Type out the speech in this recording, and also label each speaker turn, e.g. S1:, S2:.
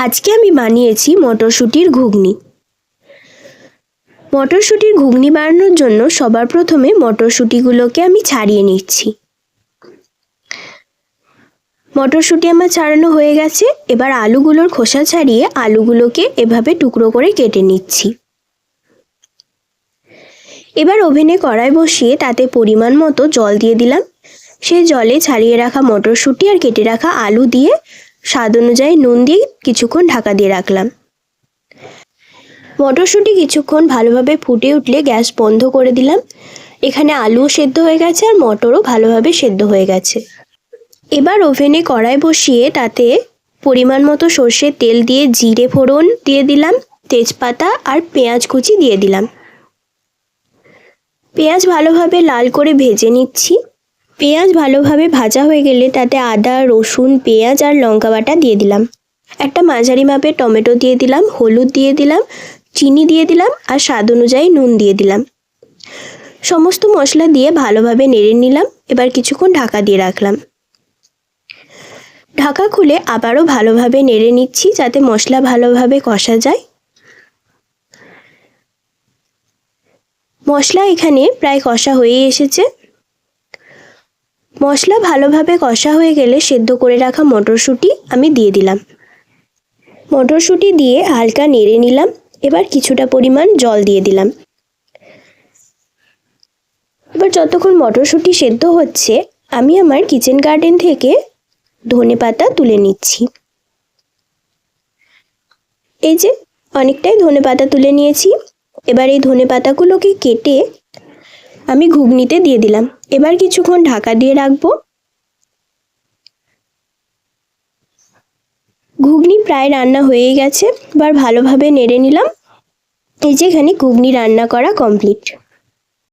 S1: আজকে আমি বানিয়েছি মটরশুঁটির ঘুগনি। মটরশুঁটির ঘুগনি বানানোর জন্য সবার প্রথমে মটরশুঁটিগুলোকে আমি ছাড়িয়ে নিচ্ছি। মটরশুঁটি আমার ছাড়ানো হয়ে গেছে। এবার আলুগুলোর খোসা ছাড়িয়ে আলুগুলোকে এভাবে টুকরো করে কেটে নিচ্ছি। এবার ওভেনে কড়াই বসিয়ে তাতে পরিমাণ মতো জল দিয়ে দিলাম। সেই জলে ছাড়িয়ে রাখা মটরশুঁটি আর কেটে রাখা আলু দিয়ে স্বাদ অনুযায়ী নুন দিয়ে কিছুক্ষণ ঢাকা দিয়ে রাখলাম। মটরশুঁটি কিছুক্ষণ ভালোভাবে ফুটে উঠলে গ্যাস বন্ধ করে দিলাম। এখানে আলুও সেদ্ধ হয়ে গেছে আর মটরও ভালোভাবে সেদ্ধ হয়ে গেছে। এবার ওভেনে কড়াই বসিয়ে তাতে পরিমাণ মতো সর্ষের তেল দিয়ে জিরে ফোড়ন দিয়ে দিলাম, তেজপাতা আর পেঁয়াজ কুচি দিয়ে দিলাম। পেঁয়াজ ভালোভাবে লাল করে ভেজে নিচ্ছি। পেঁয়াজ ভালোভাবে ভাজা হয়ে গেলে তাতে আদা, রসুন, পেঁয়াজ আর লঙ্কা বাটা দিয়ে দিলাম। একটা মাঝারি মাপের টমেটো দিয়ে দিলাম, হলুদ দিয়ে দিলাম, চিনি দিয়ে দিলাম আর স্বাদ অনুযায়ী নুন দিয়ে দিলাম। সমস্ত মশলা দিয়ে ভালোভাবে নেড়ে নিলাম। এবার কিছুক্ষণ ঢাকা দিয়ে রাখলাম। ঢাকা খুলে আবারও ভালোভাবে নেড়ে নিচ্ছি যাতে মশলা ভালোভাবে কষা যায়। মশলা এখানে প্রায় কষা হয়ে এসেছে। মশলা ভালোভাবে কষা হয়ে গেলে সেদ্ধ করে রাখা মটরশুঁটি আমি দিয়ে দিলাম। মটরশুঁটি দিয়ে হালকা নেড়ে নিলাম। এবার কিছুটা পরিমাণ জল দিয়ে দিলাম। এবার যতক্ষণ মটরশুঁটি সেদ্ধ হচ্ছে আমি আমার কিচেন গার্ডেন থেকে ধনেপাতা তুলে নিচ্ছি। এই যে অনেকটাই ধনেপাতা তুলে নিয়েছি। এবার এই ধনেপাতাগুলোকে কেটে আমি ঘুগনিতে দিয়ে দিলাম। এবার কিছুক্ষণ ঢাকা দিয়ে রাখবো। ঘুগনি প্রায় রান্না হয়ে গেছে। এবার ভালোভাবে নেড়ে নিলাম। এই যে এখানে ঘুগনি রান্না করা কমপ্লিট।